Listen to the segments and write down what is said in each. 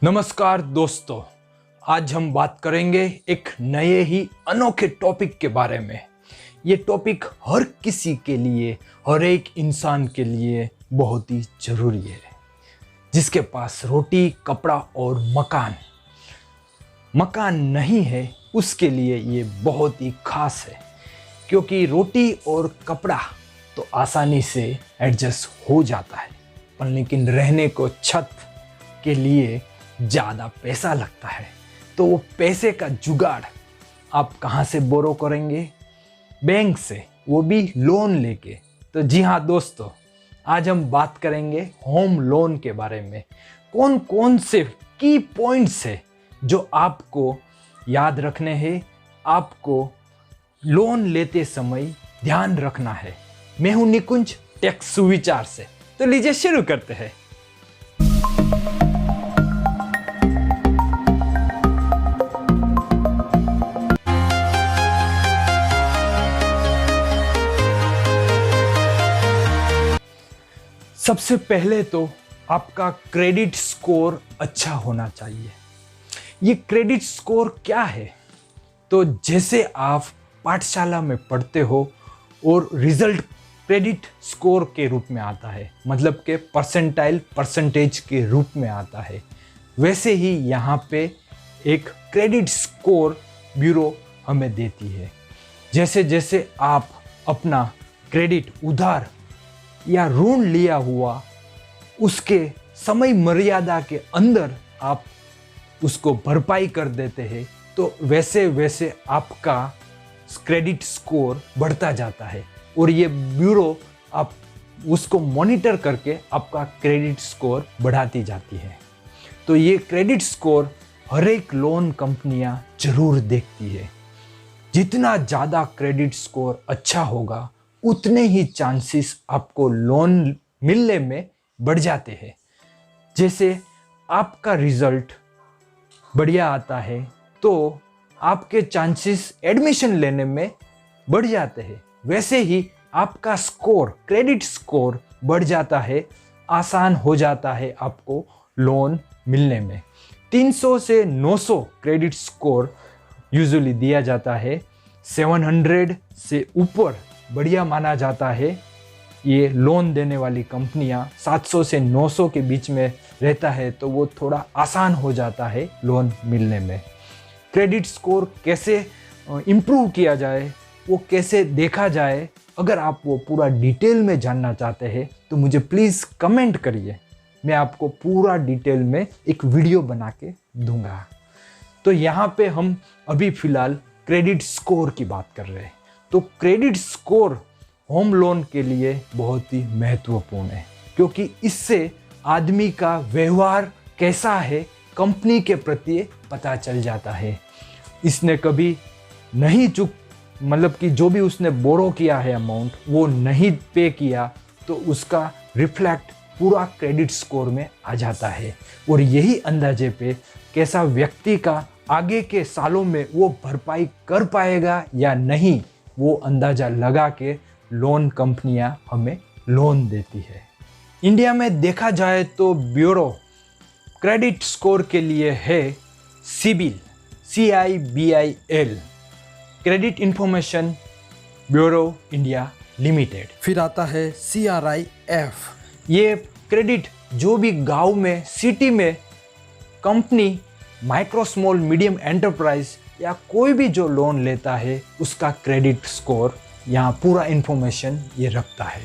नमस्कार दोस्तों, आज हम बात करेंगे एक नए ही अनोखे टॉपिक के बारे में। ये टॉपिक हर किसी के लिए, हर एक इंसान के लिए बहुत ही ज़रूरी है। जिसके पास रोटी, कपड़ा और मकान नहीं है, उसके लिए ये बहुत ही खास है। क्योंकि रोटी और कपड़ा तो आसानी से एडजस्ट हो जाता है, पर लेकिन रहने को छत के लिए ज़्यादा पैसा लगता है। तो वो पैसे का जुगाड़ आप कहाँ से बोरो करेंगे? बैंक से, वो भी लोन लेके। तो जी हाँ दोस्तों, आज हम बात करेंगे होम लोन के बारे में। कौन कौन से की पॉइंट्स है जो आपको याद रखने हैं, आपको लोन लेते समय ध्यान रखना है। मैं हूं निकुंज टेक सुविचार से। तो लीजिए शुरू करते हैं। सबसे पहले तो आपका क्रेडिट स्कोर अच्छा होना चाहिए। ये क्रेडिट स्कोर क्या है? तो जैसे आप पाठशाला में पढ़ते हो और रिजल्ट क्रेडिट स्कोर के रूप में आता है, मतलब के परसेंटेज के रूप में आता है, वैसे ही यहाँ पे एक क्रेडिट स्कोर ब्यूरो हमें देती है। जैसे जैसे आप अपना क्रेडिट उधार या ऋण लिया हुआ उसके समय मर्यादा के अंदर आप उसको भरपाई कर देते हैं, तो वैसे वैसे आपका क्रेडिट स्कोर बढ़ता जाता है। और ये ब्यूरो आप उसको मॉनिटर करके आपका क्रेडिट स्कोर बढ़ाती जाती है। तो ये क्रेडिट स्कोर हर एक लोन कंपनियां जरूर देखती है। जितना ज़्यादा क्रेडिट स्कोर अच्छा होगा, उतने ही चांसेस आपको लोन मिलने में बढ़ जाते हैं। जैसे आपका रिजल्ट बढ़िया आता है तो आपके चांसेस एडमिशन लेने में बढ़ जाते हैं। वैसे ही आपका स्कोर, क्रेडिट स्कोर बढ़ जाता है, आसान हो जाता है आपको लोन मिलने में। 300 से 900 क्रेडिट स्कोर यूजुअली दिया जाता है। 700 से ऊपर बढ़िया माना जाता है। ये लोन देने वाली कंपनियां 700 से 900 के बीच में रहता है, तो वो थोड़ा आसान हो जाता है लोन मिलने में। क्रेडिट स्कोर कैसे इम्प्रूव किया जाए, वो कैसे देखा जाए, अगर आप वो पूरा डिटेल में जानना चाहते हैं तो मुझे प्लीज़ कमेंट करिए। मैं आपको पूरा डिटेल में एक वीडियो बना के दूंगा। तो यहाँ पे हम अभी फ़िलहाल क्रेडिट स्कोर की बात कर रहे हैं। तो क्रेडिट स्कोर होम लोन के लिए बहुत ही महत्वपूर्ण है, क्योंकि इससे आदमी का व्यवहार कैसा है कंपनी के प्रति पता चल जाता है। इसने कभी नहीं मतलब कि जो भी उसने बोरो किया है अमाउंट, वो नहीं पे किया, तो उसका रिफ्लेक्ट पूरा क्रेडिट स्कोर में आ जाता है। और यही अंदाजे पे कैसा व्यक्ति का आगे के सालों में वो भरपाई कर पाएगा या नहीं, वो अंदाज़ा लगा के लोन कंपनियां हमें लोन देती है। इंडिया में देखा जाए तो ब्यूरो क्रेडिट स्कोर के लिए है CIBIL, CIBIL, credit information bureau India limited. फिर आता है CRIF। ये क्रेडिट जो भी गांव में, सिटी में company, micro small medium enterprise या कोई भी जो लोन लेता है, उसका क्रेडिट स्कोर यहाँ पूरा इन्फॉर्मेशन ये रखता है।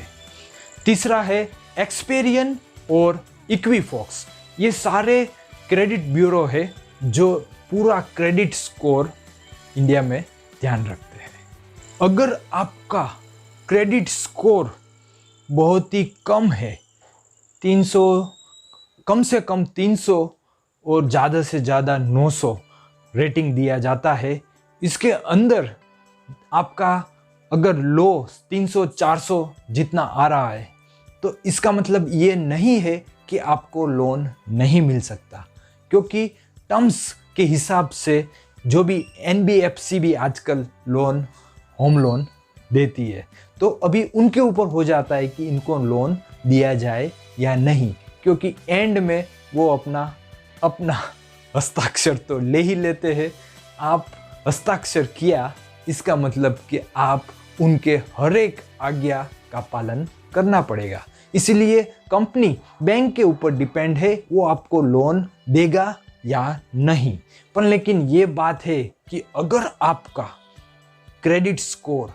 तीसरा है एक्सपेरियन और इक्विफॉक्स। ये सारे क्रेडिट ब्यूरो है जो पूरा क्रेडिट स्कोर इंडिया में ध्यान रखते हैं। अगर आपका क्रेडिट स्कोर बहुत ही कम है, 300, कम से कम 300 और ज़्यादा से ज़्यादा 900 रेटिंग दिया जाता है, इसके अंदर आपका अगर लो 300-400 जितना आ रहा है, तो इसका मतलब ये नहीं है कि आपको लोन नहीं मिल सकता। क्योंकि टर्म्स के हिसाब से जो भी NBFC भी आजकल लोन, होम लोन देती है, तो अभी उनके ऊपर हो जाता है कि इनको लोन दिया जाए या नहीं, क्योंकि एंड में वो अपना अपना हस्ताक्षर तो ले ही लेते हैं। आप हस्ताक्षर किया इसका मतलब कि आप उनके हर एक आज्ञा का पालन करना पड़ेगा। इसलिए कंपनी बैंक के ऊपर डिपेंड है वो आपको लोन देगा या नहीं। पर लेकिन ये बात है कि अगर आपका क्रेडिट स्कोर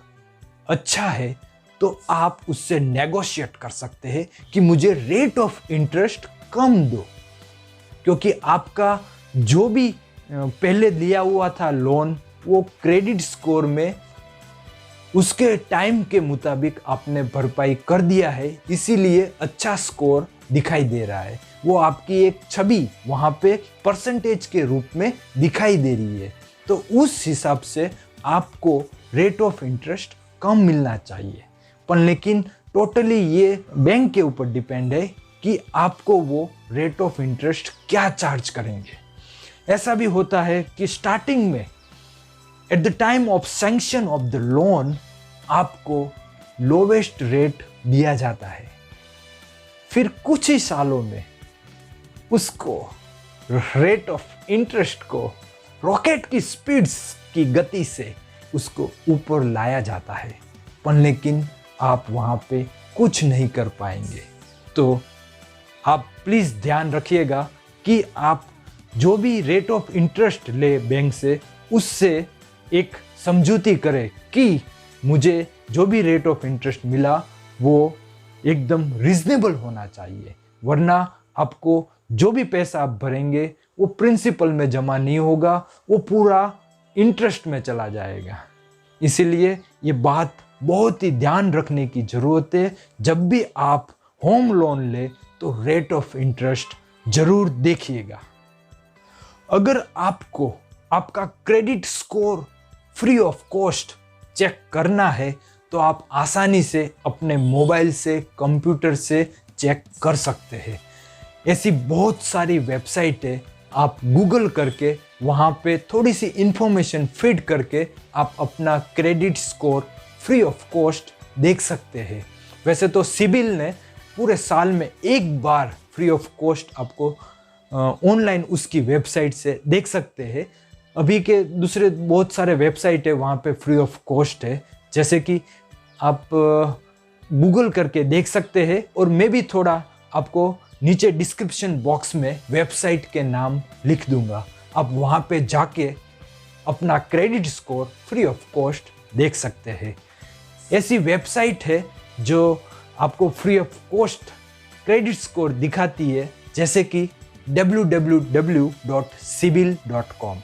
अच्छा है तो आप उससे नेगोशिएट कर सकते हैं कि मुझे रेट ऑफ इंटरेस्ट कम दो, क्योंकि आपका जो भी पहले लिया हुआ था लोन वो क्रेडिट स्कोर में उसके टाइम के मुताबिक आपने भरपाई कर दिया है, इसीलिए अच्छा स्कोर दिखाई दे रहा है। वो आपकी एक छवि वहाँ पे परसेंटेज के रूप में दिखाई दे रही है। तो उस हिसाब से आपको रेट ऑफ इंटरेस्ट कम मिलना चाहिए। पर लेकिन टोटली ये बैंक के ऊपर डिपेंड है कि आपको वो रेट ऑफ इंटरेस्ट क्या चार्ज करेंगे। ऐसा भी होता है कि स्टार्टिंग में at the time of sanction of the loan आपको लोवेस्ट रेट दिया जाता है, फिर कुछ ही सालों में उसको रेट ऑफ इंटरेस्ट को रॉकेट की स्पीड्स की गति से उसको ऊपर लाया जाता है। पर लेकिन आप वहाँ पे कुछ नहीं कर पाएंगे। तो आप प्लीज़ ध्यान रखिएगा कि आप जो भी रेट ऑफ इंटरेस्ट ले बैंक से, उससे एक समझौती करें कि मुझे जो भी रेट ऑफ इंटरेस्ट मिला वो एकदम रीजनेबल होना चाहिए, वरना आपको जो भी पैसा आप भरेंगे वो प्रिंसिपल में जमा नहीं होगा, वो पूरा इंटरेस्ट में चला जाएगा। इसीलिए ये बात बहुत ही ध्यान रखने की ज़रूरत है। जब भी आप होम लोन ले तो रेट ऑफ इंटरेस्ट ज़रूर देखिएगा। अगर आपको आपका credit score free of cost check करना है तो आप आसानी से अपने मोबाइल से, कंप्यूटर से चेक कर सकते हैं। ऐसी बहुत सारी वेबसाइट है, आप गूगल करके वहाँ पे थोड़ी सी इंफॉर्मेशन फीड करके आप अपना credit score free of cost देख सकते हैं। वैसे तो सिबिल ने पूरे साल में एक बार फ्री ऑफ कॉस्ट आपको ऑनलाइन उसकी वेबसाइट से देख सकते हैं। अभी के दूसरे बहुत सारे वेबसाइट है वहाँ पे फ्री ऑफ कॉस्ट है, जैसे कि आप गूगल करके देख सकते हैं। और मैं भी थोड़ा आपको नीचे डिस्क्रिप्शन बॉक्स में वेबसाइट के नाम लिख दूंगा, आप वहाँ पे जाके अपना credit score free of cost देख सकते हैं। ऐसी वेबसाइट है जो आपको free of cost credit score दिखाती है, जैसे कि www.sibil.com,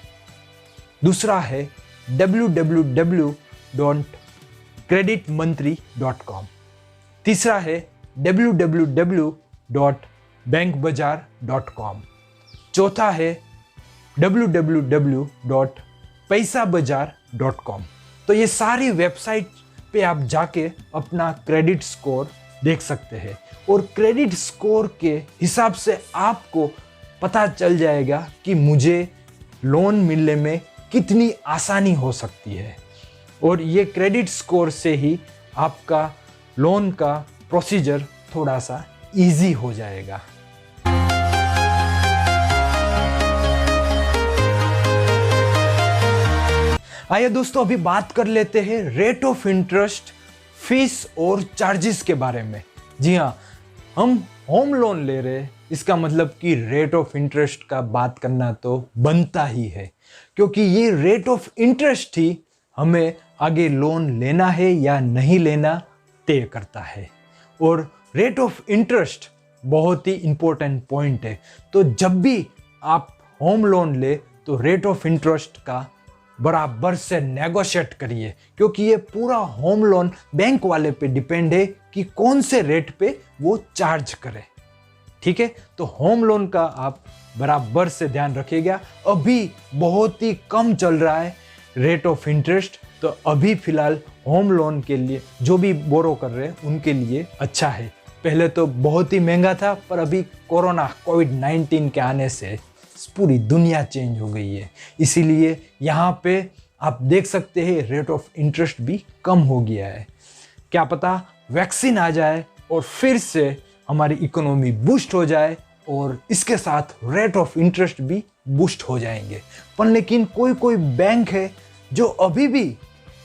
दूसरा है www.creditmantri.com, तीसरा है www.bankbazaar.com, चौथा है www.paisabazaar.com। तो ये सारी वेबसाइट पे आप जाके अपना क्रेडिट स्कोर देख सकते हैं और क्रेडिट स्कोर के हिसाब से आपको पता चल जाएगा कि मुझे लोन मिलने में कितनी आसानी हो सकती है। और ये क्रेडिट स्कोर से ही आपका लोन का प्रोसीजर थोड़ा सा इजी हो जाएगा। आइए दोस्तों, अभी बात कर लेते हैं रेट ऑफ इंटरेस्ट, फीस और चार्जेस के बारे में। जी हाँ, हम होम लोन ले रहे हैं, इसका मतलब कि रेट ऑफ इंटरेस्ट का बात करना तो बनता ही है, क्योंकि ये रेट ऑफ इंटरेस्ट ही हमें आगे लोन लेना है या नहीं लेना तय करता है। और रेट ऑफ इंटरेस्ट बहुत ही इंपॉर्टेंट पॉइंट है। तो जब भी आप होम लोन ले तो रेट ऑफ इंटरेस्ट का बराबर से नेगोशिएट करिए, क्योंकि ये पूरा होम लोन बैंक वाले पे डिपेंड है कि कौन से रेट पे वो चार्ज करे। ठीक है, तो होम लोन का आप बराबर से ध्यान रखिएगा। अभी बहुत ही कम चल रहा है रेट ऑफ इंटरेस्ट, तो अभी फिलहाल होम लोन के लिए जो भी बोरो कर रहे हैं उनके लिए अच्छा है। पहले तो बहुत ही महंगा था, पर अभी कोविड-19 के आने से पूरी दुनिया चेंज हो गई है, इसीलिए यहाँ पे आप देख सकते हैं रेट ऑफ इंटरेस्ट भी कम हो गया है। क्या पता वैक्सीन आ जाए और फिर से हमारी इकोनॉमी बूस्ट हो जाए और इसके साथ रेट ऑफ इंटरेस्ट भी बूस्ट हो जाएंगे। पर लेकिन कोई कोई बैंक है जो अभी भी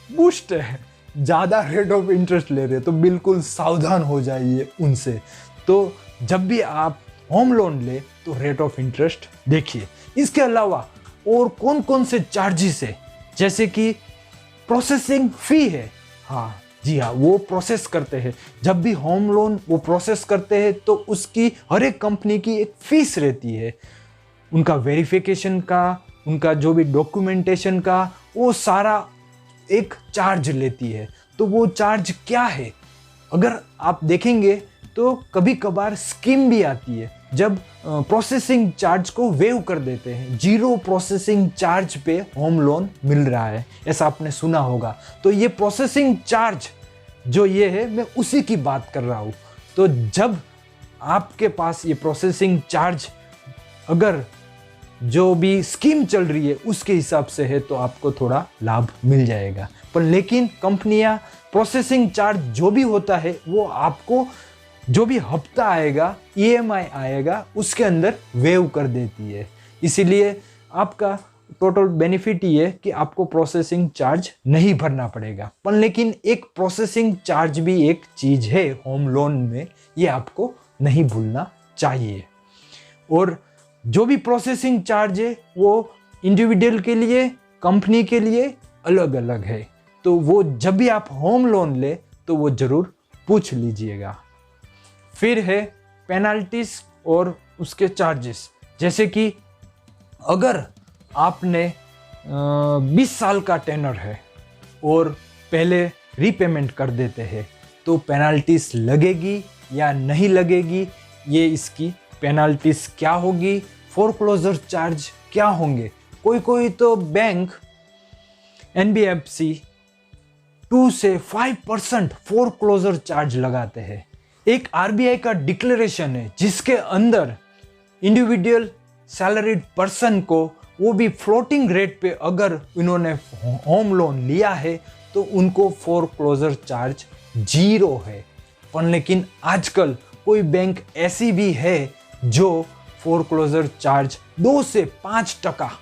बूस्ट है, ज़्यादा रेट ऑफ इंटरेस्ट ले रहे हैं, तो बिल्कुल सावधान हो जाइए उनसे। तो जब भी आप होम लोन ले तो रेट ऑफ इंटरेस्ट देखिए। इसके अलावा और कौन कौन से चार्जेस है, जैसे कि प्रोसेसिंग फ़ी है। हाँ जी हाँ, वो प्रोसेस करते हैं। जब भी होम लोन वो प्रोसेस करते हैं तो उसकी हर एक कंपनी की एक फ़ीस रहती है, उनका वेरिफिकेशन का, उनका जो भी डॉक्यूमेंटेशन का, वो सारा एक चार्ज लेती है। तो वो चार्ज क्या है, अगर आप देखेंगे तो कभी कभार स्कीम भी आती है जब प्रोसेसिंग चार्ज को वेव कर देते हैं, 0 प्रोसेसिंग चार्ज पे होम लोन मिल रहा है, ऐसा आपने सुना होगा। तो ये प्रोसेसिंग चार्ज जो ये है, मैं उसी की बात कर रहा हूँ। तो जब आपके पास ये प्रोसेसिंग चार्ज अगर जो भी स्कीम चल रही है उसके हिसाब से है तो आपको थोड़ा लाभ मिल जाएगा। पर लेकिन कंपनियां प्रोसेसिंग चार्ज जो भी होता है वो आपको जो भी हफ्ता आएगा, EMI आएगा, उसके अंदर वेव कर देती है। इसीलिए आपका टोटल बेनिफिट ये है कि आपको प्रोसेसिंग चार्ज नहीं भरना पड़ेगा। पर लेकिन एक प्रोसेसिंग चार्ज भी एक चीज़ है होम लोन में, ये आपको नहीं भूलना चाहिए। और जो भी प्रोसेसिंग चार्ज है वो इंडिविजुअल के लिए, कंपनी के लिए अलग अलग है। तो वो जब भी आप होम लोन ले तो वो ज़रूर पूछ लीजिएगा। फिर है पेनल्टीज और उसके चार्जेस। जैसे कि अगर आपने 20 साल का टेनर है और पहले रीपेमेंट कर देते हैं तो पेनल्टीज लगेगी या नहीं लगेगी, ये इसकी पेनल्टीज क्या होगी, फोरक्लोजर चार्ज क्या होंगे। कोई कोई तो बैंक NBFC 2 से 5% फोरक्लोजर चार्ज लगाते हैं। एक RBI का डिक्लेरेशन है जिसके अंदर इंडिविजुअल सैलरीड पर्सन को वो भी फ्लोटिंग रेट पे अगर इन्होंने होम लोन लिया है तो उनको फोरक्लोजर चार्ज 0 है। पर लेकिन आजकल कोई बैंक ऐसी भी है जो फोरक्लोजर चार्ज 2 से 5%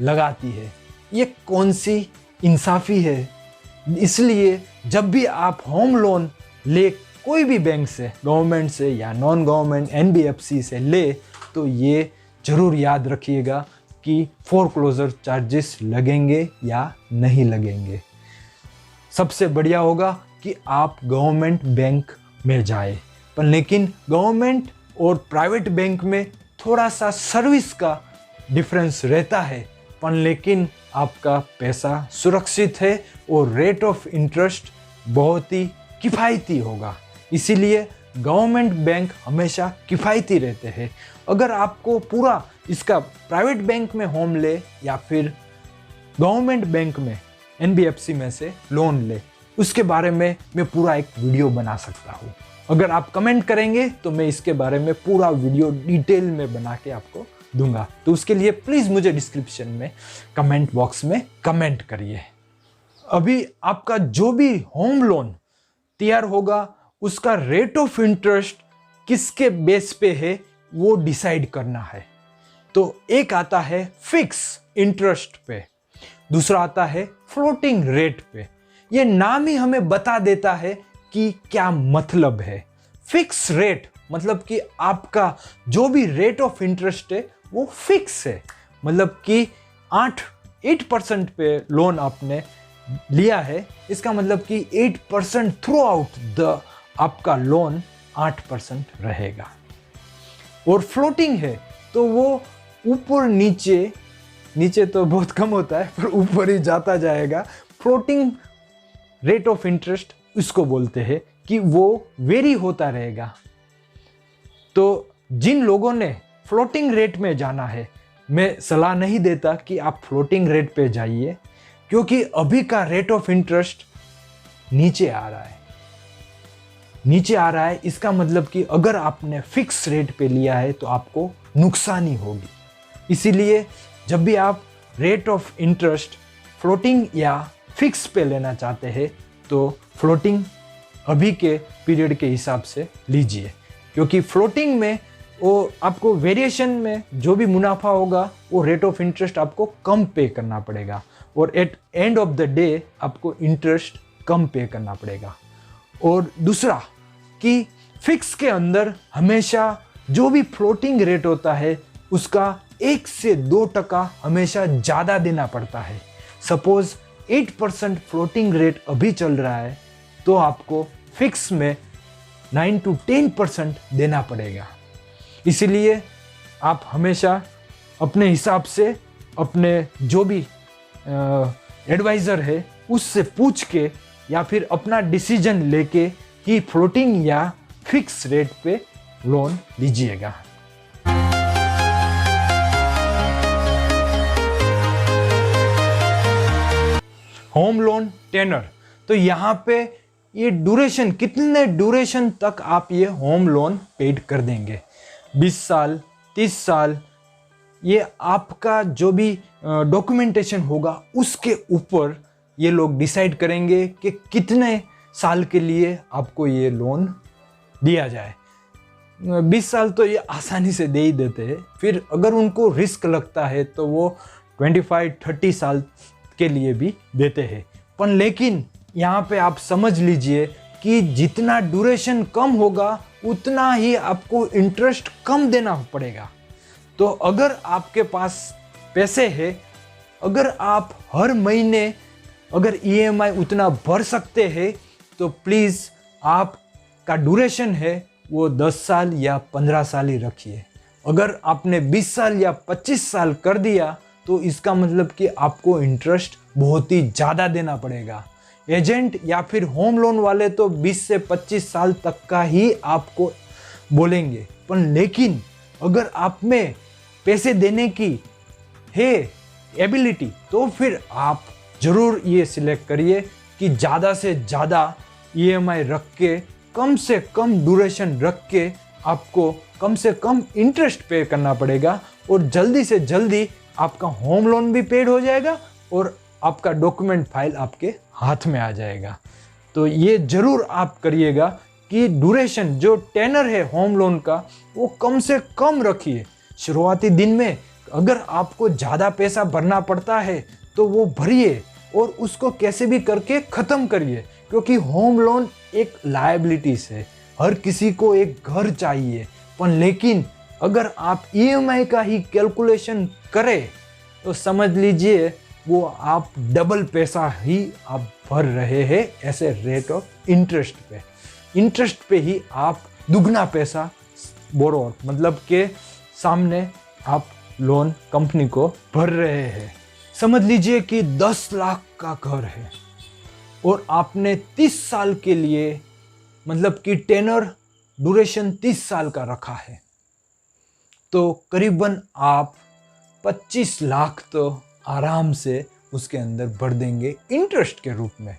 लगाती है। ये कौन सी इंसाफी है। इसलिए जब भी आप होम लोन ले कोई भी बैंक से, गवर्नमेंट से या नॉन गवर्नमेंट NBFC से ले, तो ये ज़रूर याद रखिएगा कि फोरक्लोजर चार्जेस लगेंगे या नहीं लगेंगे। सबसे बढ़िया होगा कि आप गवर्नमेंट बैंक में जाए। पर लेकिन गवर्नमेंट और प्राइवेट बैंक में थोड़ा सा सर्विस का डिफरेंस रहता है, पर लेकिन आपका पैसा सुरक्षित है और रेट ऑफ इंटरेस्ट बहुत ही किफ़ायती होगा। इसीलिए गवर्नमेंट बैंक हमेशा किफ़ायती रहते हैं। अगर आपको पूरा इसका प्राइवेट बैंक में होम ले या फिर गवर्नमेंट बैंक में NBFC में से लोन ले, उसके बारे में मैं पूरा एक वीडियो बना सकता हूँ। अगर आप कमेंट करेंगे तो मैं इसके बारे में पूरा वीडियो डिटेल में बना के आपको दूंगा। तो उसके लिए प्लीज़ मुझे डिस्क्रिप्शन में कमेंट बॉक्स में कमेंट करिए। अभी आपका जो भी होम लोन तैयार होगा उसका रेट ऑफ इंटरेस्ट किसके बेस पे है वो डिसाइड करना है। तो एक आता है फिक्स इंटरेस्ट पे, दूसरा आता है फ्लोटिंग रेट पे। ये नाम ही हमें बता देता है कि क्या मतलब है। फिक्स रेट मतलब कि आपका जो भी रेट ऑफ इंटरेस्ट है वो फिक्स है, मतलब कि 8% पे लोन आपने लिया है, इसका मतलब कि 8% थ्रू आउट द आपका लोन 8% रहेगा। और फ्लोटिंग है तो वो ऊपर नीचे, नीचे तो बहुत कम होता है पर ऊपर ही जाता जाएगा। फ्लोटिंग रेट ऑफ इंटरेस्ट इसको बोलते हैं कि वो वेरी होता रहेगा। तो जिन लोगों ने फ्लोटिंग रेट में जाना है, मैं सलाह नहीं देता कि आप फ्लोटिंग रेट पे जाइए, क्योंकि अभी का रेट ऑफ इंटरेस्ट नीचे आ रहा है। नीचे आ रहा है इसका मतलब कि अगर आपने फिक्स रेट पे लिया है तो आपको नुकसानी होगी। इसीलिए जब भी आप रेट ऑफ इंटरेस्ट फ्लोटिंग या फिक्स पे लेना चाहते हैं तो फ्लोटिंग अभी के पीरियड के हिसाब से लीजिए, क्योंकि फ्लोटिंग में वो आपको वेरिएशन में जो भी मुनाफा होगा वो रेट ऑफ इंटरेस्ट आपको कम पे करना पड़ेगा, और at end of the day आपको इंटरेस्ट कम पे करना पड़ेगा। और दूसरा कि फिक्स के अंदर हमेशा जो भी फ्लोटिंग रेट होता है उसका 1 से 2% हमेशा ज़्यादा देना पड़ता है। सपोज 8% फ्लोटिंग रेट अभी चल रहा है तो आपको फिक्स में 9 to 10% देना पड़ेगा। इसीलिए आप हमेशा अपने हिसाब से अपने जो भी एडवाइज़र है उससे पूछ के या फिर अपना डिसीजन लेके कि फ्लोटिंग या फिक्स रेट पे लोन लीजिएगा। होम लोन टेनर, तो यहाँ पे ये ड्यूरेशन, कितने ड्यूरेशन तक आप ये होम लोन पेड कर देंगे, 20 साल 30 साल, ये आपका जो भी डॉक्यूमेंटेशन होगा उसके ऊपर ये लोग डिसाइड करेंगे कि कितने साल के लिए आपको ये लोन दिया जाए। 20 साल तो ये आसानी से दे ही देते हैं, फिर अगर उनको रिस्क लगता है तो वो 25-30 साल के लिए भी देते हैं। पर लेकिन यहाँ पे आप समझ लीजिए कि जितना ड्यूरेशन कम होगा उतना ही आपको इंटरेस्ट कम देना पड़ेगा। तो अगर आपके पास पैसे है, अगर आप हर महीने अगर ईएमआई उतना भर सकते हैं तो प्लीज़ आपका ड्यूरेशन है वो 10 साल या 15 साल ही रखिए। अगर आपने 20 साल या 25 साल कर दिया तो इसका मतलब कि आपको इंटरेस्ट बहुत ही ज़्यादा देना पड़ेगा। एजेंट या फिर होम लोन वाले तो 20 से 25 साल तक का ही आपको बोलेंगे, पर लेकिन अगर आप में पैसे देने की है एबिलिटी तो फिर आप ज़रूर ये सिलेक्ट करिए कि ज़्यादा से ज़्यादा ईएमआई रख के, कम से कम ड्यूरेशन रख के आपको कम से कम इंटरेस्ट पे करना पड़ेगा, और जल्दी से जल्दी आपका होम लोन भी पेड हो जाएगा और आपका डॉक्यूमेंट फाइल आपके हाथ में आ जाएगा। तो ये ज़रूर आप करिएगा कि ड्यूरेशन जो टेनर है होम लोन का वो कम से कम रखिए। शुरुआती दिन में अगर आपको ज़्यादा पैसा भरना पड़ता है तो वो भरिए और उसको कैसे भी करके ख़त्म करिए, क्योंकि होम लोन एक लायबिलिटीज है। हर किसी को एक घर चाहिए, पर लेकिन अगर आप ईएमआई का ही कैलकुलेशन करें तो समझ लीजिए वो आप डबल पैसा ही आप भर रहे हैं ऐसे रेट ऑफ इंटरेस्ट पे ही आप दुगना पैसा बोरोर मतलब के सामने आप लोन कंपनी को भर रहे हैं। समझ लीजिए कि 10 लाख का घर है और आपने 30 साल के लिए मतलब कि टेनर ड्यूरेशन 30 साल का रखा है, तो करीबन आप 25 लाख तो आराम से उसके अंदर भर देंगे इंटरेस्ट के रूप में।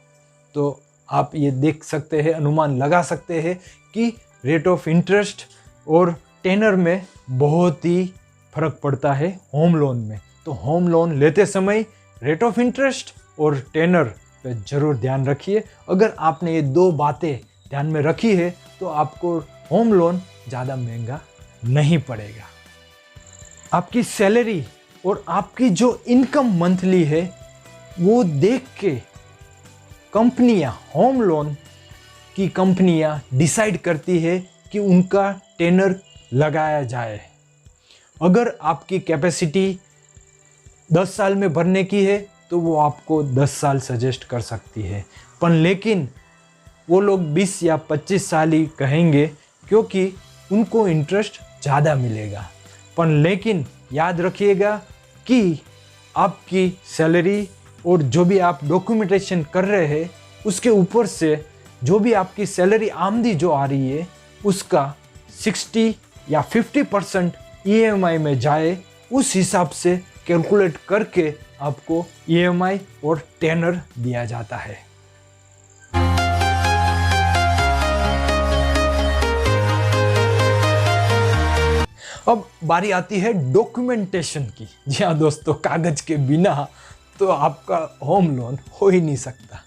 तो आप ये देख सकते हैं, अनुमान लगा सकते हैं कि रेट ऑफ इंटरेस्ट और टेनर में बहुत ही फर्क पड़ता है होम लोन में। तो होम लोन लेते समय रेट ऑफ इंटरेस्ट और टेनर पे ज़रूर ध्यान रखिए। अगर आपने ये दो बातें ध्यान में रखी है तो आपको होम लोन ज़्यादा महंगा नहीं पड़ेगा। आपकी सैलरी और आपकी जो इनकम मंथली है वो देख के कंपनियां, होम लोन की कंपनियां डिसाइड करती है कि उनका टेनर लगाया जाए। अगर आपकी कैपेसिटी 10 साल में भरने की है तो वो आपको 10 साल सजेस्ट कर सकती है, पर लेकिन वो लोग 20 या 25 साल ही कहेंगे क्योंकि उनको इंटरेस्ट ज़्यादा मिलेगा। पर लेकिन याद रखिएगा कि आपकी सैलरी और जो भी आप डॉक्यूमेंटेशन कर रहे हैं उसके ऊपर से जो भी आपकी सैलरी आमदी जो आ रही है उसका 60 या 50% ईएमआई में जाए, उस हिसाब से कैलकुलेट करके आपको ईएमआई और टेनर दिया जाता है। अब बारी आती है डॉक्यूमेंटेशन की। जी हाँ दोस्तों, कागज के बिना तो आपका होम लोन हो ही नहीं सकता,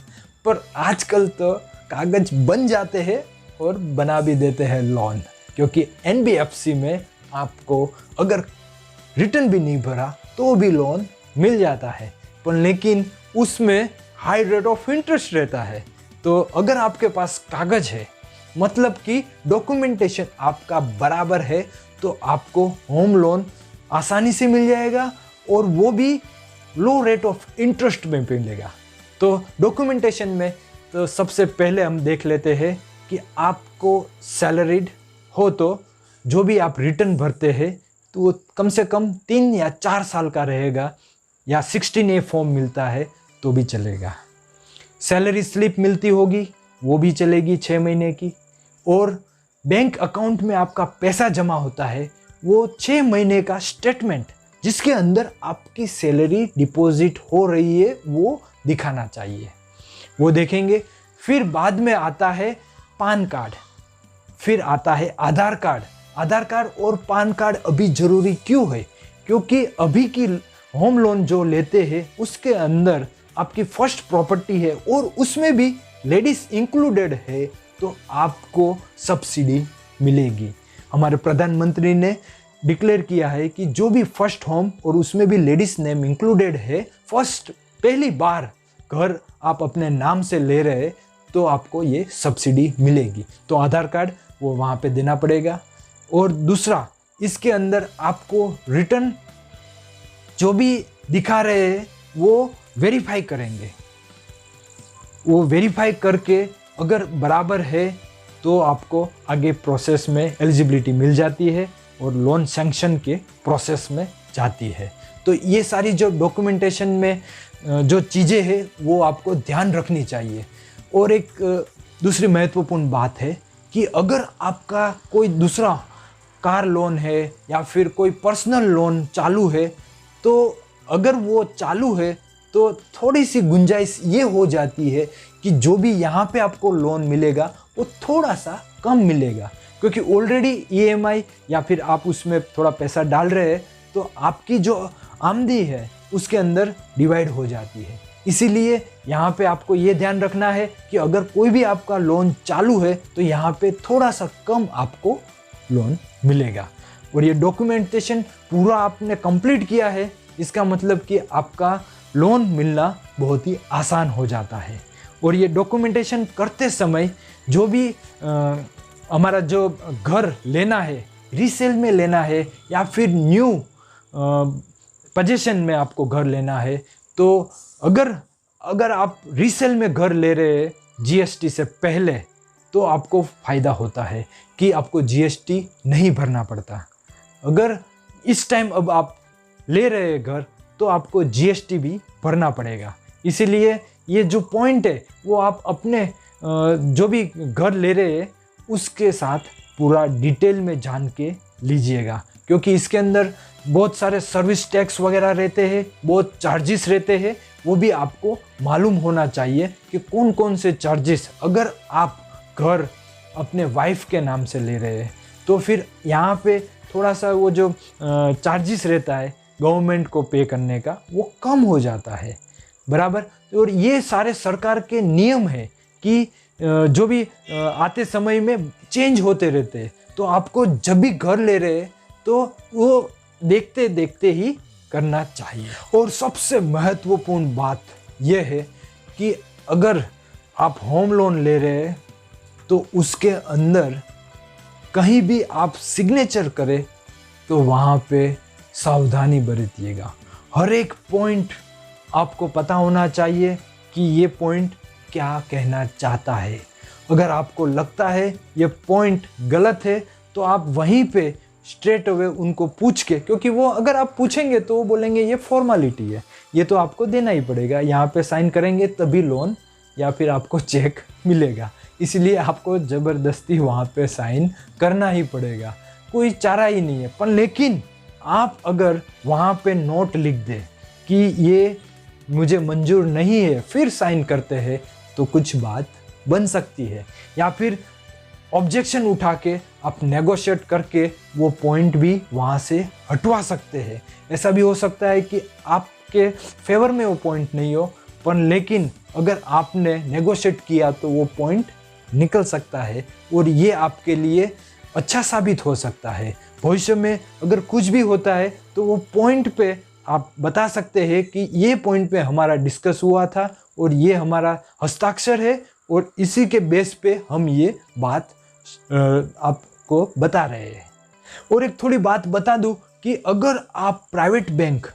पर आजकल तो कागज बन जाते हैं और बना भी देते हैं लोन, क्योंकि एनबीएफसी में आपको अगर रिटर्न भी नहीं भरा तो भी लोन मिल जाता है, पर लेकिन उसमें हाई रेट ऑफ इंटरेस्ट रहता है। तो अगर आपके पास कागज है, मतलब कि डॉक्यूमेंटेशन आपका बराबर है, तो आपको होम लोन आसानी से मिल जाएगा और वो भी लो रेट ऑफ इंटरेस्ट में मिलेगा। तो डॉक्यूमेंटेशन में तो सबसे पहले हम देख लेते हैं कि आपको सैलरीड हो तो जो भी आप रिटर्न भरते हैं तो वो कम से कम 3 या 4 साल का रहेगा, या 16A फॉर्म मिलता है तो भी चलेगा। सैलरी स्लिप मिलती होगी वो भी चलेगी 6 महीने की, और बैंक अकाउंट में आपका पैसा जमा होता है वो 6 महीने का स्टेटमेंट जिसके अंदर आपकी सैलरी डिपॉजिट हो रही है वो दिखाना चाहिए, वो देखेंगे। फिर बाद में आता है पान कार्ड, फिर आता है आधार कार्ड। आधार कार्ड और पान कार्ड अभी ज़रूरी क्यों है? क्योंकि अभी की होम लोन जो लेते हैं उसके अंदर आपकी फर्स्ट प्रॉपर्टी है और उसमें भी लेडीज इंक्लूडेड है, तो आपको सब्सिडी मिलेगी। हमारे प्रधानमंत्री ने डिक्लेयर किया है कि जो भी फर्स्ट होम और उसमें भी लेडीज नेम इंक्लूडेड है, पहली बार घर आप अपने नाम से ले रहे तो आपको ये सब्सिडी मिलेगी। तो आधार कार्ड वो वहाँ पे देना पड़ेगा। और दूसरा, इसके अंदर आपको रिटर्न जो भी दिखा रहे हैं वो वेरीफाई करेंगे, वो वेरीफाई करके अगर बराबर है तो आपको आगे प्रोसेस में एलिजिबिलिटी मिल जाती है और लोन सैंक्शन के प्रोसेस में जाती है। तो ये सारी जो डॉक्यूमेंटेशन में जो चीज़ें हैं वो आपको ध्यान रखनी चाहिए। और एक दूसरी महत्वपूर्ण बात है कि अगर आपका कोई दूसरा कार लोन है या फिर कोई पर्सनल लोन चालू है, तो अगर वो चालू है तो थोड़ी सी गुंजाइश ये हो जाती है कि जो भी यहाँ पे आपको लोन मिलेगा वो थोड़ा सा कम मिलेगा, क्योंकि ऑलरेडी EMI या फिर आप उसमें थोड़ा पैसा डाल रहे हैं तो आपकी जो आमदनी है उसके अंदर डिवाइड हो जाती है। इसीलिए यहाँ पे आपको ये ध्यान रखना है कि अगर कोई भी आपका लोन चालू है तो यहाँ पे थोड़ा सा कम आपको लोन मिलेगा। और ये डॉक्यूमेंटेशन पूरा आपने कंप्लीट किया है, इसका मतलब कि आपका लोन मिलना बहुत ही आसान हो जाता है। और ये डॉक्यूमेंटेशन करते समय जो भी हमारा जो घर लेना है, रीसेल में लेना है या फिर न्यू पोजीशन में आपको घर लेना है, तो अगर आप रीसेल में घर ले रहे हैं GST से पहले तो आपको फ़ायदा होता है कि आपको GST नहीं भरना पड़ता। अगर इस टाइम अब आप ले रहे हैं घर तो आपको GST भी भरना पड़ेगा। इसीलिए ये जो पॉइंट है वो आप अपने जो भी घर ले रहे हैं उसके साथ पूरा डिटेल में जान के लीजिएगा, क्योंकि इसके अंदर बहुत सारे सर्विस टैक्स वगैरह रहते हैं, बहुत चार्जेस रहते हैं, वो भी आपको मालूम होना चाहिए कि कौन कौन से चार्जेस। अगर आप घर अपने वाइफ के नाम से ले रहे हैं तो फिर यहाँ पे थोड़ा सा वो जो चार्जेस रहता है गवर्नमेंट को पे करने का वो कम हो जाता है, बराबर। और ये सारे सरकार के नियम है कि जो भी आते समय में चेंज होते रहते हैं, तो आपको जब भी घर ले रहे हैं तो वो देखते देखते ही करना चाहिए। और सबसे महत्वपूर्ण बात यह है कि अगर आप होम लोन ले रहे हैं तो उसके अंदर कहीं भी आप सिग्नेचर करें तो वहाँ पे सावधानी बरतिएगा। हर एक पॉइंट आपको पता होना चाहिए कि ये पॉइंट क्या कहना चाहता है। अगर आपको लगता है ये पॉइंट गलत है तो आप वहीं पे स्ट्रेट अवे उनको पूछ के, क्योंकि वो अगर आप पूछेंगे तो वो बोलेंगे ये फॉर्मेलिटी है, ये तो आपको देना ही पड़ेगा, यहाँ पे साइन करेंगे तभी लोन या फिर आपको चेक मिलेगा, इसलिए आपको ज़बरदस्ती वहाँ पे साइन करना ही पड़ेगा, कोई चारा ही नहीं है। पर लेकिन आप अगर वहाँ पे नोट लिख दें कि ये मुझे मंजूर नहीं है फिर साइन करते हैं तो कुछ बात बन सकती है, या फिर ऑब्जेक्शन उठा के आप नेगोशिएट करके वो पॉइंट भी वहाँ से हटवा सकते हैं। ऐसा भी हो सकता है कि आपके फेवर में वो पॉइंट नहीं हो, पर लेकिन अगर आपने नेगोशिएट किया तो वो पॉइंट निकल सकता है और ये आपके लिए अच्छा साबित हो सकता है। भविष्य में अगर कुछ भी होता है तो वो पॉइंट पे आप बता सकते हैं कि ये पॉइंट पे हमारा डिस्कस हुआ था और ये हमारा हस्ताक्षर है और इसी के बेस पे हम ये बात आपको बता रहे हैं। और एक थोड़ी बात बता दूं कि अगर आप प्राइवेट बैंक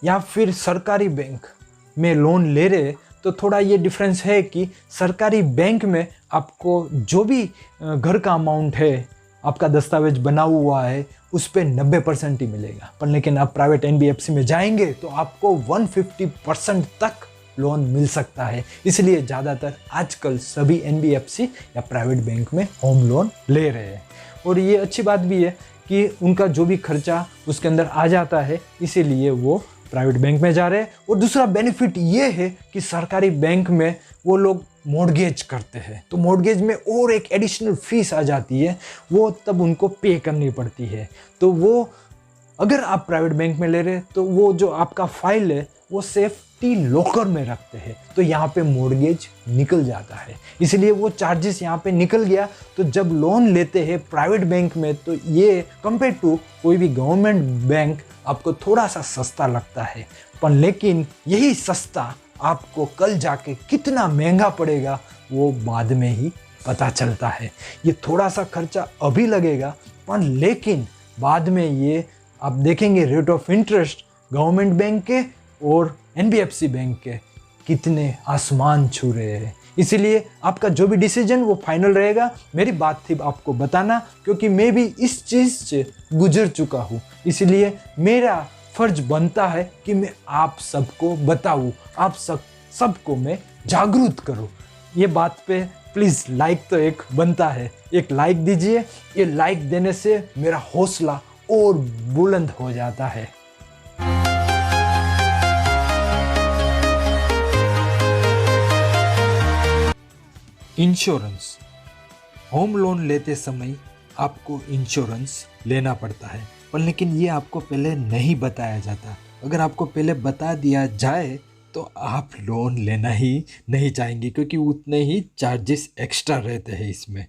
या फिर सरकारी बैंक में लोन ले रहे तो थोड़ा ये डिफरेंस है कि सरकारी बैंक में आपको जो भी घर का अमाउंट है, आपका दस्तावेज बना हुआ है, उस पर 90% ही मिलेगा। पर लेकिन आप प्राइवेट एनबीएफसी में जाएंगे तो आपको 150% तक लोन मिल सकता है। इसलिए ज़्यादातर आजकल सभी एनबीएफसी या प्राइवेट बैंक में होम लोन ले रहे हैं। और ये अच्छी बात भी है कि उनका जो भी खर्चा उसके अंदर आ जाता है, इसीलिए वो प्राइवेट बैंक में जा रहे हैं। और दूसरा बेनिफिट ये है कि सरकारी बैंक में वो लोग मॉर्गेज करते हैं, तो मॉर्गेज में और एक एडिशनल फीस आ जाती है, वो तब उनको पे करनी पड़ती है। तो वो अगर आप प्राइवेट बैंक में ले रहे हैं तो वो जो आपका फाइल है वो सेफ्टी लॉकर में रखते हैं, तो यहाँ पे मॉर्गेज निकल जाता है, इसलिए वो चार्जेस यहाँ पे निकल गया। तो जब लोन लेते हैं प्राइवेट बैंक में तो ये कंपेयर टू कोई भी गवर्नमेंट बैंक आपको थोड़ा सा सस्ता लगता है, पर लेकिन यही सस्ता आपको कल जाके कितना महंगा पड़ेगा वो बाद में ही पता चलता है। ये थोड़ा सा खर्चा अभी लगेगा, पर लेकिन बाद में ये आप देखेंगे rate of interest government bank के और एनबीएफसी बैंक के कितने आसमान छू रहे हैं। इसीलिए आपका जो भी डिसीजन वो फाइनल रहेगा। मेरी बात थी आपको बताना, क्योंकि मैं भी इस चीज़ से गुजर चुका हूँ, इसलिए मेरा फर्ज बनता है कि मैं आप सबको बताऊँ, आप सबको मैं जागरूक करूँ। ये बात पे प्लीज़ लाइक तो एक बनता है, एक लाइक दीजिए। ये लाइक देने से मेरा हौसला और बुलंद हो जाता है। इंश्योरेंस, होम लोन लेते समय आपको इंश्योरेंस लेना पड़ता है, पर लेकिन ये आपको पहले नहीं बताया जाता। अगर आपको पहले बता दिया जाए तो आप लोन लेना ही नहीं चाहेंगे, क्योंकि उतने ही चार्जेस एक्स्ट्रा रहते हैं इसमें।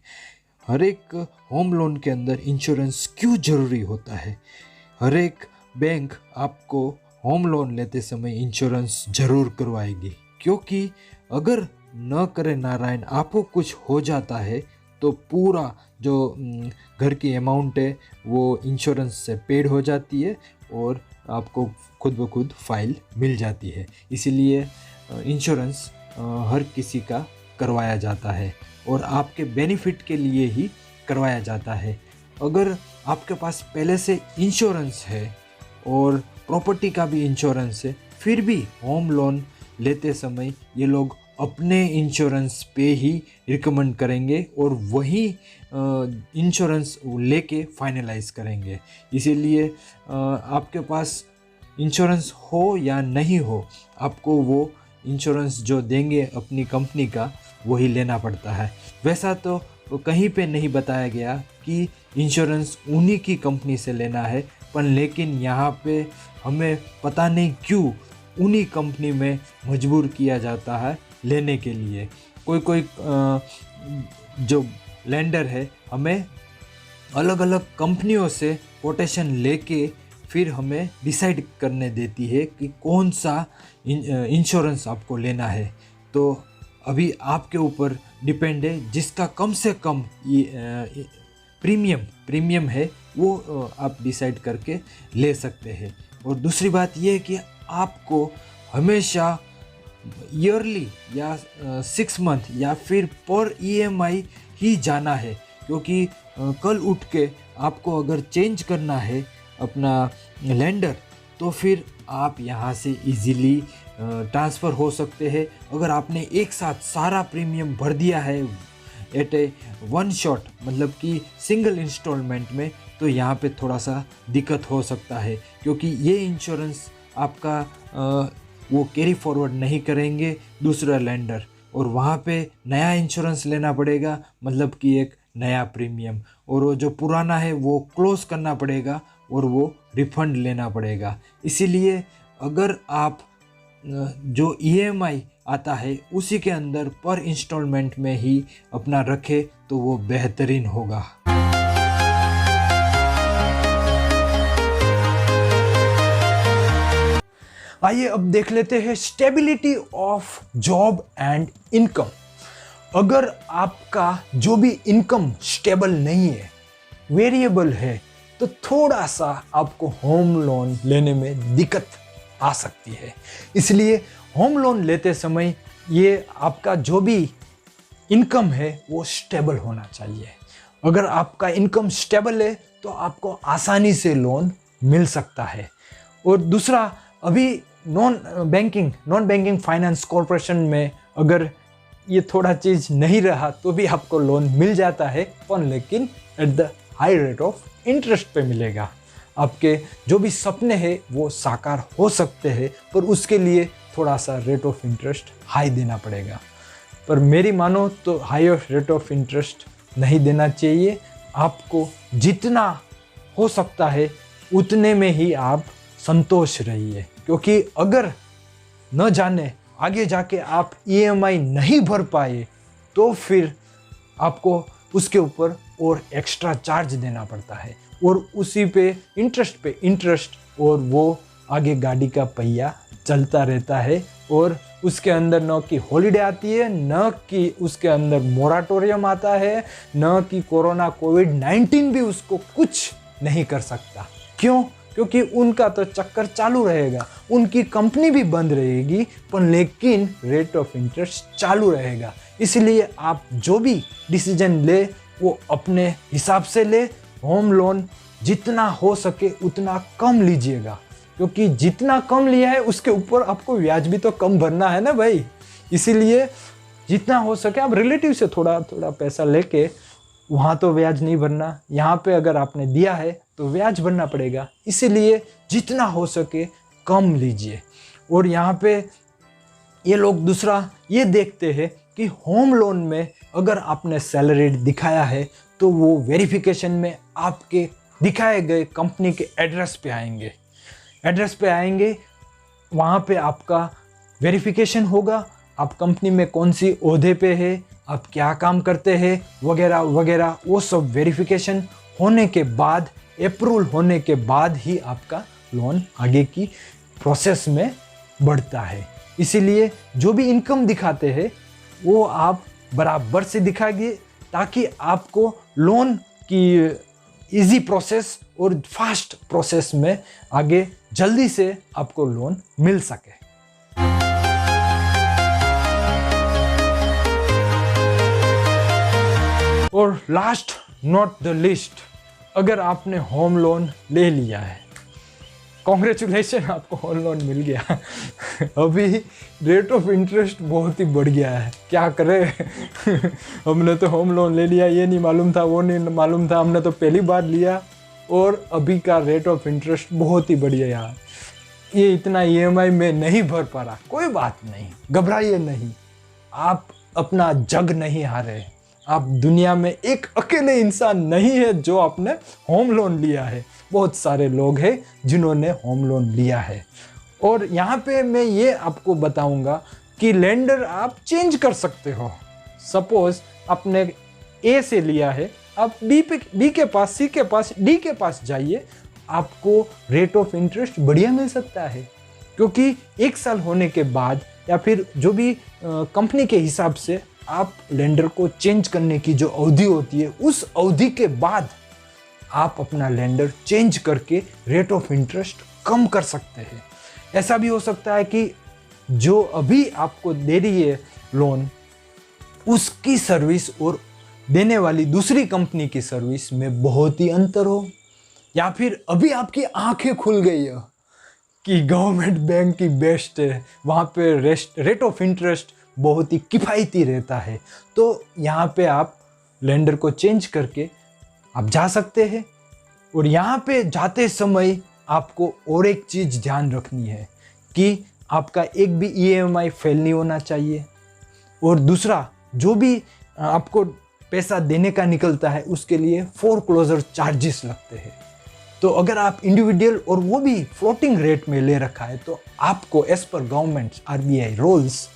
हर एक होम लोन के अंदर इंश्योरेंस क्यों ज़रूरी होता है? हर एक बैंक आपको होम लोन लेते समय इंश्योरेंस ज़रूर करवाएगी, क्योंकि अगर न करे नारायण आपको कुछ हो जाता है तो पूरा जो घर की अमाउंट है वो इंश्योरेंस से पेड हो जाती है और आपको खुद ब खुद फाइल मिल जाती है। इसीलिए इंश्योरेंस हर किसी का करवाया जाता है और आपके बेनिफिट के लिए ही करवाया जाता है। अगर आपके पास पहले से इंश्योरेंस है और प्रॉपर्टी का भी इंश्योरेंस है, फिर भी होम लोन लेते समय ये लोग अपने इंश्योरेंस पे ही रिकमेंड करेंगे और वही इंश्योरेंस लेके फाइनलाइज करेंगे। इसीलिए आपके पास इंश्योरेंस हो या नहीं हो, आपको वो इंश्योरेंस जो देंगे अपनी कंपनी का वही लेना पड़ता है। वैसा तो कहीं पे नहीं बताया गया कि इंश्योरेंस उन्हीं की कंपनी से लेना है, पर लेकिन यहाँ पे हमें पता नहीं क्यों उन्हीं कंपनी में मजबूर किया जाता है लेने के लिए। कोई जो लेंडर है हमें अलग अलग कंपनियों से कोटेशन लेके फिर हमें डिसाइड करने देती है कि कौन सा इंश्योरेंस आपको लेना है। तो अभी आपके ऊपर डिपेंड है, जिसका कम से कम प्रीमियम है वो आप डिसाइड करके ले सकते हैं। और दूसरी बात ये है कि आपको हमेशा ईयरली या 6 मंथ या फिर पर EMI ही जाना है, क्योंकि कल उठ के आपको अगर चेंज करना है अपना लेंडर तो फिर आप यहाँ से इजीली ट्रांसफ़र हो सकते हैं। अगर आपने एक साथ सारा प्रीमियम भर दिया है एट ए वन शॉट, मतलब कि सिंगल इंस्टॉलमेंट में, तो यहाँ पे थोड़ा सा दिक्कत हो सकता है, क्योंकि ये इंश्योरेंस आपका वो कैरी फॉरवर्ड नहीं करेंगे दूसरा लेंडर, और वहाँ पे नया इंश्योरेंस लेना पड़ेगा, मतलब कि एक नया प्रीमियम, और वो जो पुराना है वो क्लोज करना पड़ेगा और वो रिफंड लेना पड़ेगा। इसीलिए अगर आप जो EMI आता है उसी के अंदर पर इंस्टॉलमेंट में ही अपना रखें तो वो बेहतरीन होगा। आइए अब देख लेते हैं stability of job and income. अगर आपका जो भी इनकम स्टेबल नहीं है, वेरिएबल है, तो थोड़ा सा आपको होम लोन लेने में दिक्कत आ सकती है। इसलिए होम लोन लेते समय ये आपका जो भी इनकम है वो स्टेबल होना चाहिए। अगर आपका इनकम स्टेबल है तो आपको आसानी से लोन मिल सकता है। और दूसरा, अभी नॉन बैंकिंग फाइनेंस कॉरपोरेशन में अगर ये थोड़ा चीज़ नहीं रहा तो भी आपको लोन मिल जाता है, पर लेकिन at the high rate of interest पे मिलेगा। आपके जो भी सपने हैं वो साकार हो सकते हैं, पर उसके लिए थोड़ा सा रेट ऑफ इंटरेस्ट हाई देना पड़ेगा। पर मेरी मानो तो हायर रेट ऑफ इंटरेस्ट नहीं देना चाहिए। आपको जितना हो सकता है उतने में ही आप संतोष रहिए, क्योंकि अगर न जाने आगे जाके आप ईएमआई नहीं भर पाए तो फिर आपको उसके ऊपर और एक्स्ट्रा चार्ज देना पड़ता है, और उसी पे इंटरेस्ट, और वो आगे गाड़ी का पहिया चलता रहता है। और उसके अंदर न कि हॉलीडे आती है, न कि उसके अंदर मोराटोरियम आता है, न कि कोरोना कोविड-19 भी उसको कुछ नहीं कर सकता। क्यों? क्योंकि उनका तो चक्कर चालू रहेगा, उनकी कंपनी भी बंद रहेगी, पर लेकिन रेट ऑफ इंटरेस्ट चालू रहेगा। इसलिए आप जो भी डिसीजन ले वो अपने हिसाब से ले। होम लोन जितना हो सके उतना कम लीजिएगा, क्योंकि जितना कम लिया है उसके ऊपर आपको ब्याज भी तो कम भरना है ना भाई। इसीलिए जितना हो सके आप रिलेटिव से थोड़ा थोड़ा पैसा लेके, वहाँ तो ब्याज नहीं भरना, यहाँ पे अगर आपने दिया है तो ब्याज भरना पड़ेगा। इसीलिए जितना हो सके कम लीजिए। और यहाँ पे ये लोग दूसरा ये देखते हैं कि होम लोन में अगर आपने सैलरी दिखाया है तो वो वेरिफिकेशन में आपके दिखाए गए कंपनी के एड्रेस पे आएंगे। वहाँ पे आपका वेरिफिकेशन होगा, आप कंपनी में कौन सी ओहदे पे है, आप क्या काम करते हैं, वगैरह वगैरह। वो सब वेरिफिकेशन होने के बाद, अप्रूवल होने के बाद ही आपका लोन आगे की प्रोसेस में बढ़ता है। इसीलिए जो भी इनकम दिखाते हैं वो आप बराबर से दिखाइए, ताकि आपको लोन की इजी प्रोसेस और फास्ट प्रोसेस में आगे जल्दी से आपको लोन मिल सके। और लास्ट नॉट द लिस्ट, अगर आपने होम लोन ले लिया है, कॉन्ग्रेचुलेशन, आपको होम लोन मिल गया। अभी रेट ऑफ इंटरेस्ट बहुत ही बढ़ गया है, क्या करें। हमने तो होम लोन ले लिया, ये नहीं मालूम था, वो नहीं मालूम था, हमने तो पहली बार लिया, और अभी का रेट ऑफ इंटरेस्ट बहुत ही बढ़िया यार। ये इतना ईएमआई में नहीं भर पा रहा, कोई बात नहीं, घबराइए नहीं। आप अपना जग नहीं हारे। आप दुनिया में एक अकेले इंसान नहीं है जो आपने होम लोन लिया है, बहुत सारे लोग हैं जिन्होंने होम लोन लिया है। और यहाँ पे मैं ये आपको बताऊंगा कि लेंडर आप चेंज कर सकते हो। सपोज आपने ए से लिया है, आप बी के पास, सी के पास, डी के पास जाइए, आपको रेट ऑफ इंटरेस्ट बढ़िया मिल सकता है। क्योंकि एक साल होने के बाद या फिर जो भी कंपनी के हिसाब से आप लेंडर को चेंज करने की जो अवधि होती है, उस अवधि के बाद आप अपना लेंडर चेंज करके रेट ऑफ इंटरेस्ट कम कर सकते हैं। ऐसा भी हो सकता है कि जो अभी आपको दे रही है लोन, उसकी सर्विस और देने वाली दूसरी कंपनी की सर्विस में बहुत ही अंतर हो, या फिर अभी आपकी आंखें खुल गई है कि गवर्नमेंट बैंक की बेस्ट है, वहाँ पे रेट ऑफ इंटरेस्ट बहुत ही किफ़ायती रहता है, तो यहाँ पे आप लेंडर को चेंज करके आप जा सकते हैं। और यहाँ पे जाते समय आपको और एक चीज़ ध्यान रखनी है कि आपका एक भी ईएमआई फेल नहीं होना चाहिए। और दूसरा, जो भी आपको पैसा देने का निकलता है उसके लिए फोरक्लोजर चार्जेस लगते हैं। तो अगर आप इंडिविजुअल और वो भी फ्लोटिंग रेट में ले रखा है तो आपको as per government RBI rules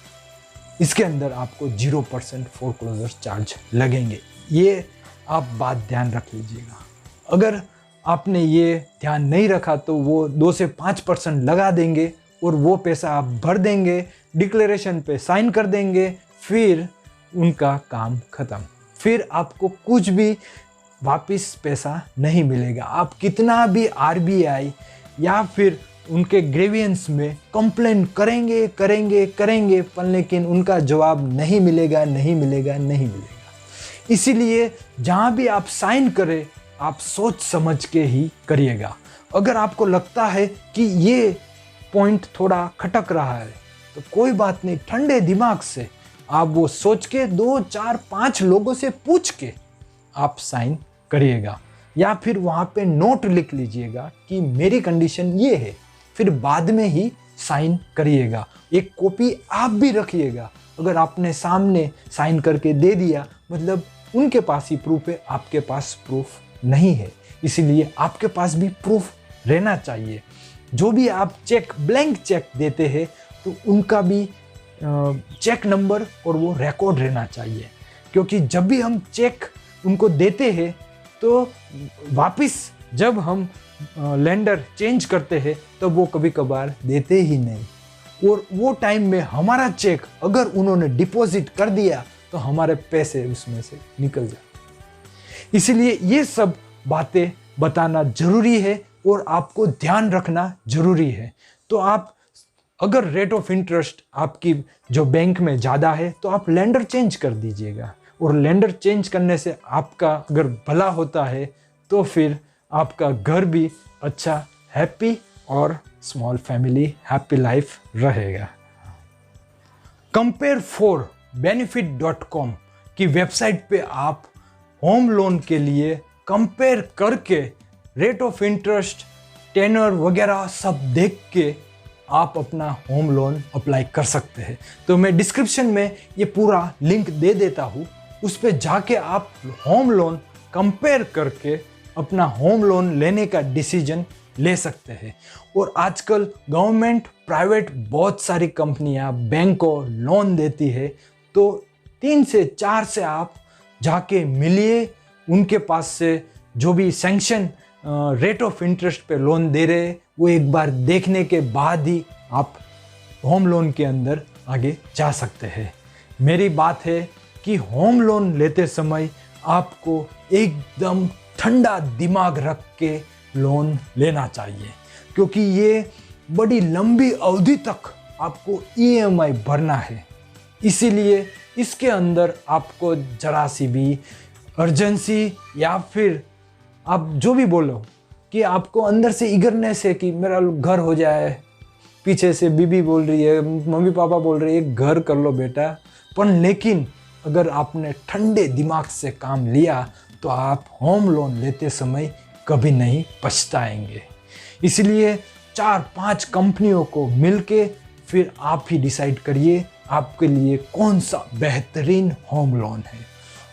इसके अंदर आपको 0% फोरक्लोजर चार्ज लगेंगे। ये आप बात ध्यान रख लीजिएगा। अगर आपने ये ध्यान नहीं रखा तो वो 2 से 5% लगा देंगे और वो पैसा आप भर देंगे, डिक्लेरेशन पे साइन कर देंगे, फिर उनका काम खत्म। फिर आपको कुछ भी वापस पैसा नहीं मिलेगा। आप कितना भी आरबीआई या फिर उनके ग्रेवियंस में कंप्लेन करेंगे करेंगे करेंगे, पर लेकिन उनका जवाब नहीं मिलेगा, नहीं मिलेगा, नहीं मिलेगा। इसीलिए जहाँ भी आप साइन करें, आप सोच समझ के ही करिएगा। अगर आपको लगता है कि ये पॉइंट थोड़ा खटक रहा है तो कोई बात नहीं, ठंडे दिमाग से आप वो सोच के 2, 4, 5 लोगों से पूछ के आप साइन करिएगा, या फिर वहाँ पे नोट लिख लीजिएगा कि मेरी कंडीशन ये है, फिर बाद में ही साइन करिएगा। एक कॉपी आप भी रखिएगा। अगर आपने सामने साइन करके दे दिया, मतलब उनके पास ही प्रूफ है, आपके पास प्रूफ नहीं है। इसीलिए आपके पास भी प्रूफ रहना चाहिए। जो भी आप चेक, ब्लैंक चेक देते हैं तो उनका भी चेक नंबर और वो रिकॉर्ड रहना चाहिए, क्योंकि जब भी हम चेक उनको देते हैं तो वापस जब हम लेंडर चेंज करते हैं तो वो कभी कभार देते ही नहीं, और वो टाइम में हमारा चेक अगर उन्होंने डिपॉजिट कर दिया तो हमारे पैसे उसमें से निकल जाते। इसलिए ये सब बातें बताना जरूरी है और आपको ध्यान रखना जरूरी है। तो आप अगर रेट ऑफ इंटरेस्ट आपकी जो बैंक में ज़्यादा है तो आप लेंडर चेंज कर दीजिएगा, और लेंडर चेंज करने से आपका अगर भला होता है तो फिर आपका घर भी अच्छा, हैप्पी और स्मॉल फैमिली हैप्पी लाइफ रहेगा। compare4benefit.com की वेबसाइट पे आप होम लोन के लिए कंपेयर करके रेट ऑफ इंटरेस्ट, टेनर वगैरह सब देख के आप अपना होम लोन अप्लाई कर सकते हैं। तो मैं डिस्क्रिप्शन में ये पूरा लिंक दे देता हूँ, उस पर जाके आप होम लोन कंपेयर करके अपना होम लोन लेने का डिसीजन ले सकते हैं। और आजकल गवर्नमेंट, प्राइवेट बहुत सारी कंपनियां बैंकों लोन देती है, तो 3 से 4 से आप जाके मिलिए उनके पास से, जो भी सैंक्शन रेट ऑफ इंटरेस्ट पे लोन दे रहे हैं वो एक बार देखने के बाद ही आप होम लोन के अंदर आगे जा सकते हैं। मेरी बात है कि होम लोन लेते समय आपको एकदम ठंडा दिमाग रख के लोन लेना चाहिए, क्योंकि ये बड़ी लंबी अवधि तक आपको ईएमआई भरना है। इसीलिए इसके अंदर आपको जरा सी भी अर्जेंसी या फिर आप जो भी बोलो कि आपको अंदर से ईगरनेस है कि मेरा घर हो जाए, पीछे से बीबी बोल रही है, मम्मी पापा बोल रही है घर कर लो बेटा, पर लेकिन अगर आपने ठंडे दिमाग से काम लिया तो आप होम लोन लेते समय कभी नहीं पछताएंगे। इसलिए 4-5 कंपनियों को मिलके फिर आप ही डिसाइड करिए आपके लिए कौन सा बेहतरीन होम लोन है।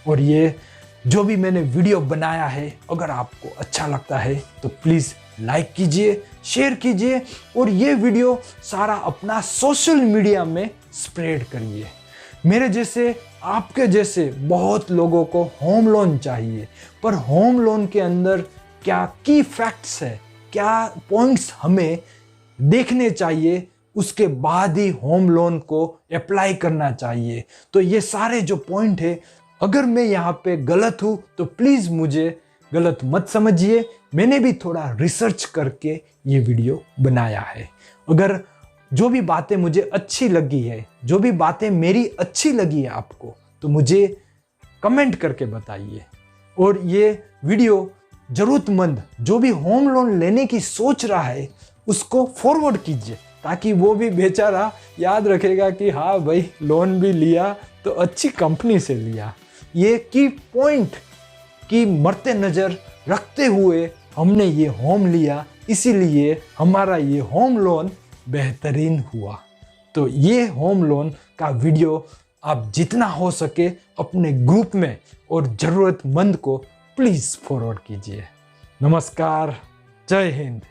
और ये जो भी मैंने वीडियो बनाया है, अगर आपको अच्छा लगता है तो प्लीज़ लाइक कीजिए, शेयर कीजिए, और ये वीडियो सारा अपना सोशल मीडिया में स्प्रेड करिए। मेरे जैसे, आपके जैसे बहुत लोगों को होम लोन चाहिए, पर होम लोन के अंदर क्या की फैक्ट्स है, क्या पॉइंट्स हमें देखने चाहिए, उसके बाद ही होम लोन को अप्लाई करना चाहिए। तो ये सारे जो पॉइंट है, अगर मैं यहाँ पे गलत हूँ तो प्लीज़ मुझे गलत मत समझिए। मैंने भी थोड़ा रिसर्च करके ये वीडियो बनाया है। अगर जो भी बातें मुझे अच्छी लगी है, जो भी बातें मेरी अच्छी लगी है आपको, तो मुझे कमेंट करके बताइए। और ये वीडियो ज़रूरतमंद जो भी होम लोन लेने की सोच रहा है उसको फॉरवर्ड कीजिए, ताकि वो भी बेचारा याद रखेगा कि हाँ भाई, लोन भी लिया तो अच्छी कंपनी से लिया। ये की पॉइंट की मरते नज़र रखते हुए हमने ये होम लिया, इसीलिए हमारा ये होम लोन बेहतरीन हुआ। तो ये होम लोन का वीडियो आप जितना हो सके अपने ग्रुप में और ज़रूरतमंद को प्लीज़ फॉरवर्ड कीजिए। नमस्कार, जय हिंद।